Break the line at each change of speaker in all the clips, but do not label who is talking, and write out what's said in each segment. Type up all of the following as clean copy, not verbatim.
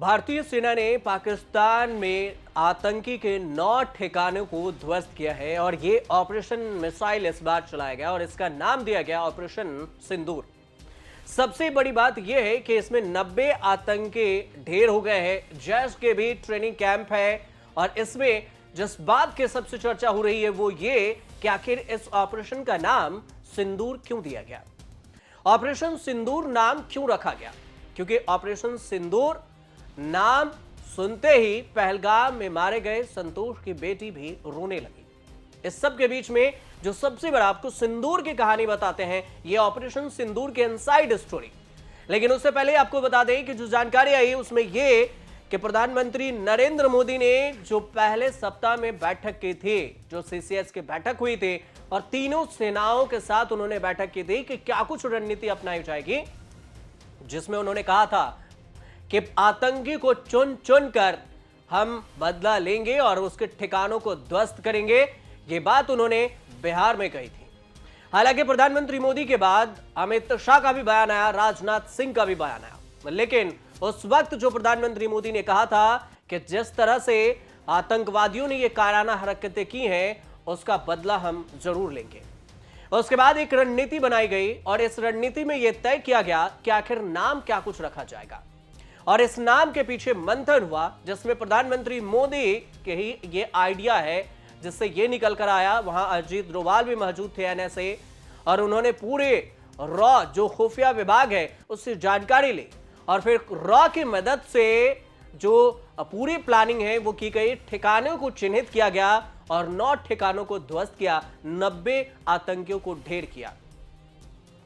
भारतीय सेना ने पाकिस्तान में आतंकी के 9 ठिकानों को ध्वस्त किया है और ये ऑपरेशन मिसाइल इस बार चलाया गया और इसका नाम दिया गया ऑपरेशन सिंदूर। सबसे बड़ी बात यह है कि इसमें 90 आतंकी ढेर हो गए हैं। जैश के भी ट्रेनिंग कैंप है और इसमें जिस बात की सबसे चर्चा हो रही है वो ये कि आखिर इस ऑपरेशन का नाम सिंदूर क्यों दिया गया। ऑपरेशन सिंदूर नाम क्यों रखा गया? क्योंकि ऑपरेशन सिंदूर नाम सुनते ही पहलगाम में मारे गए संतोष की बेटी भी रोने लगी। इस सब के बीच में जो सबसे बड़ा आपको सिंदूर की कहानी बताते हैं, ये ऑपरेशन सिंदूर के इनसाइड स्टोरी। लेकिन उससे पहले आपको बता दें कि जो जानकारी आई उसमें ये कि प्रधानमंत्री नरेंद्र मोदी ने जो पहले सप्ताह में बैठक की थी, जो सीसीएस की बैठक हुई थी और तीनों सेनाओं के साथ उन्होंने बैठक की थी कि क्या कुछ रणनीति अपनाई जाएगी, जिसमें उन्होंने कहा था कि आतंकी को चुन चुन कर हम बदला लेंगे और उसके ठिकानों को ध्वस्त करेंगे। ये बात उन्होंने बिहार में कही थी। हालांकि प्रधानमंत्री मोदी के बाद अमित शाह का भी बयान आया, राजनाथ सिंह का भी बयान आया, लेकिन उस वक्त जो प्रधानमंत्री मोदी ने कहा था कि जिस तरह से आतंकवादियों ने ये कायराना हरकतें की हैं उसका बदला हम जरूर लेंगे। उसके बाद एक रणनीति बनाई गई और इस रणनीति में यह तय किया गया कि आखिर नाम क्या कुछ रखा जाएगा और इस नाम के पीछे मंथन हुआ, जिसमें प्रधानमंत्री मोदी के ही ये आइडिया है, जिससे ये निकल कर आया। वहां अजीत डोभाल भी मौजूद थे एनएसए और उन्होंने पूरे रॉ जो खुफिया विभाग है उससे जानकारी ली और फिर रॉ की मदद से जो पूरी प्लानिंग है वो की गई। ठिकानों को चिन्हित किया गया और 9 ठिकानों को ध्वस्त किया, 90 आतंकियों को ढेर किया।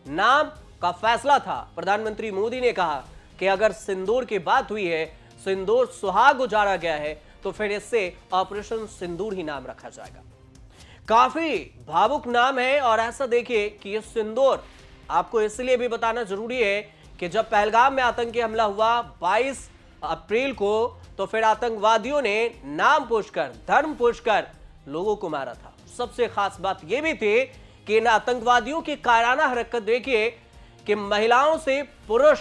नाम का फैसला था। प्रधानमंत्री मोदी ने कहा कि अगर सिंदूर की बात हुई है, सिंदूर सुहाग उजाड़ा गया है, तो फिर इससे ऑपरेशन सिंदूर ही नाम रखा जाएगा। काफी भावुक नाम है और ऐसा देखिए कि ये सिंदूर आपको इसलिए भी बताना जरूरी है कि जब पहलगाम में आतंकी हमला हुआ 22 अप्रैल को, तो फिर आतंकवादियों ने नाम पूछकर, धर्म पूछकर लोगों को मारा था। सबसे खास बात यह भी थी कि इन आतंकवादियों की कायराना हरकत देखिए कि महिलाओं से पुरुष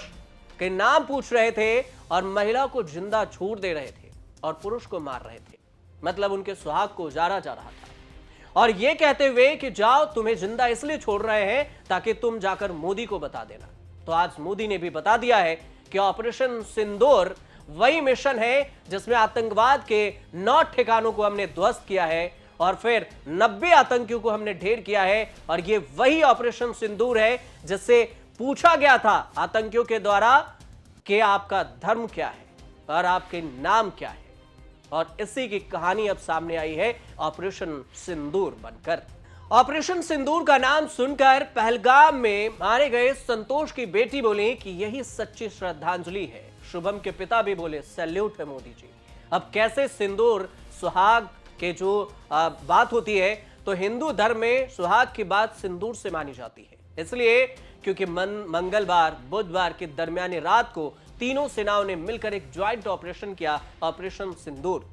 के नाम पूछ रहे थे और महिला को जिंदा छोड़ दे रहे थे और पुरुष को मार रहे थे। मतलब उनके सुहाग को उजाड़ा जा रहा था और यह कहते हुए कि जाओ, तुम्हें जिंदा इसलिए छोड़ रहे हैं ताकि तुम जाकर मोदी को बता देना। तो आज मोदी ने भी बता दिया है कि ऑपरेशन सिंदूर वही मिशन है जिसमें आतंकवाद के 9 ठिकानों को हमने ध्वस्त किया है और फिर 90 आतंकियों को हमने ढेर किया है। और यह वही ऑपरेशन सिंदूर है जिससे पूछा गया था आतंकियों के द्वारा कि आपका धर्म क्या है और आपके नाम क्या है, और इसी की कहानी अब सामने आई है ऑपरेशन सिंदूर बनकर। ऑपरेशन सिंदूर का नाम सुनकर पहलगाम में मारे गए संतोष की बेटी बोली कि यही सच्ची श्रद्धांजलि है। शुभम के पिता भी बोले सैल्यूट है मोदी जी। अब कैसे सिंदूर सुहाग के जो बात होती है, तो हिंदू धर्म में सुहाग की बात सिंदूर से मानी जाती है, इसलिए क्योंकि मंगलवार बुधवार की दरमियानी रात को तीनों सेनाओं ने मिलकर एक ज्वाइंट ऑपरेशन किया, ऑपरेशन सिंदूर,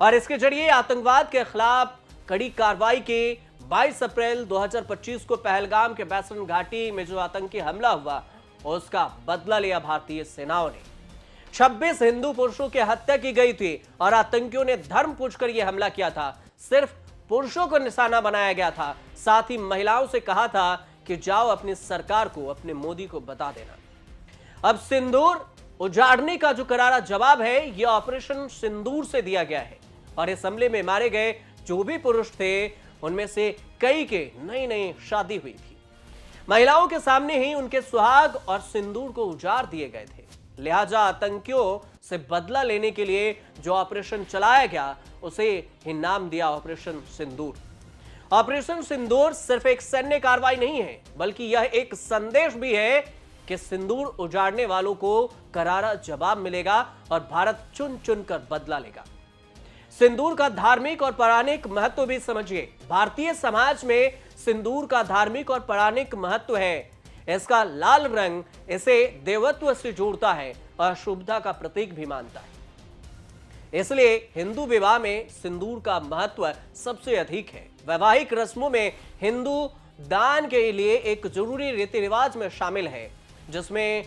और इसके जरिए आतंकवाद के खिलाफ कड़ी कार्रवाई की। 22 अप्रैल 2025 को पहलगाम के बैसन घाटी में जो आतंकी हमला हुआ उसका बदला लिया भारतीय सेनाओं ने। 26 हिंदू पुरुषों की हत्या की गई थी और आतंकियों ने धर्म पूछकर यह हमला किया था। सिर्फ पुरुषों को निशाना बनाया गया था, साथ ही महिलाओं से कहा था कि जाओ अपनी सरकार को, अपने मोदी को बता देना। अब सिंदूर उजाड़ने का जो करारा जवाब है यह ऑपरेशन सिंदूर से दिया गया है और इस हमले में मारे गए जो भी पुरुष थे उनमें से कई के नई नई शादी हुई थी। महिलाओं के सामने ही उनके सुहाग और सिंदूर को उजाड़ दिए गए थे। लिहाजा आतंकियों से बदला लेने के लिए जो ऑपरेशन चलाया गया उसे ही नाम दिया ऑपरेशन सिंदूर। ऑपरेशन सिंदूर सिर्फ एक सैन्य कार्रवाई नहीं है, बल्कि यह एक संदेश भी है कि सिंदूर उजाड़ने वालों को करारा जवाब मिलेगा और भारत चुन चुन कर बदला लेगा। सिंदूर का धार्मिक और पौराणिक महत्व भी समझिए। भारतीय समाज में सिंदूर का धार्मिक और पौराणिक महत्व है। इसका लाल रंग इसे देवत्व से जोड़ता है और शुभता का प्रतीक भी मानता है। इसलिए हिंदू विवाह में सिंदूर का महत्व सबसे अधिक है। वैवाहिक रस्मों में हिंदू दान के लिए एक जरूरी रीति रिवाज में शामिल है, जिसमें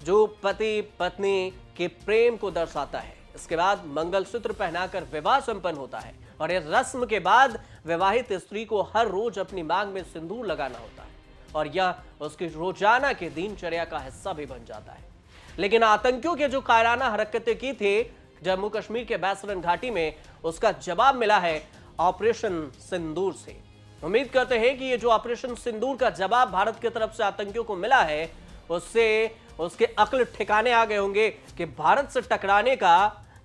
जो पति पत्नी के प्रेम को दर्शाता है। इसके बाद मंगलसूत्र पहनाकर विवाह संपन्न होता है और इस रस्म के बाद विवाहित स्त्री को हर रोज अपनी मांग में सिंदूर लगाना होता है और यह उसकी रोजाना के दिनचर्या का हिस्सा भी बन जाता है। लेकिन आतंकियों के जो कायराना हरकतें की थी जम्मू कश्मीर के बैसरन घाटी में, उसका जवाब मिला है ऑपरेशन सिंदूर से। उम्मीद करते हैं कि ये जो ऑपरेशन सिंदूर का जवाब भारत की तरफ से आतंकियों को मिला है, उससे उसके अक्ल ठिकाने आ गए होंगे कि भारत से टकराने का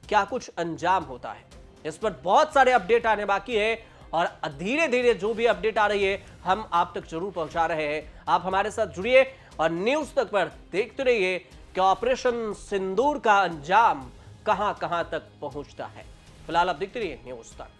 क्या कुछ अंजाम होता है। इस पर बहुत सारे अपडेट आने बाकी है और धीरे धीरे जो भी अपडेट आ रही है हम आप तक जरूर पहुंचा रहे हैं। आप हमारे साथ जुड़िए और न्यूज तक पर देखते रहिए कि ऑपरेशन सिंदूर का अंजाम कहां कहां तक पहुंचता है। फिलहाल आप देखते रहिए न्यूज तक।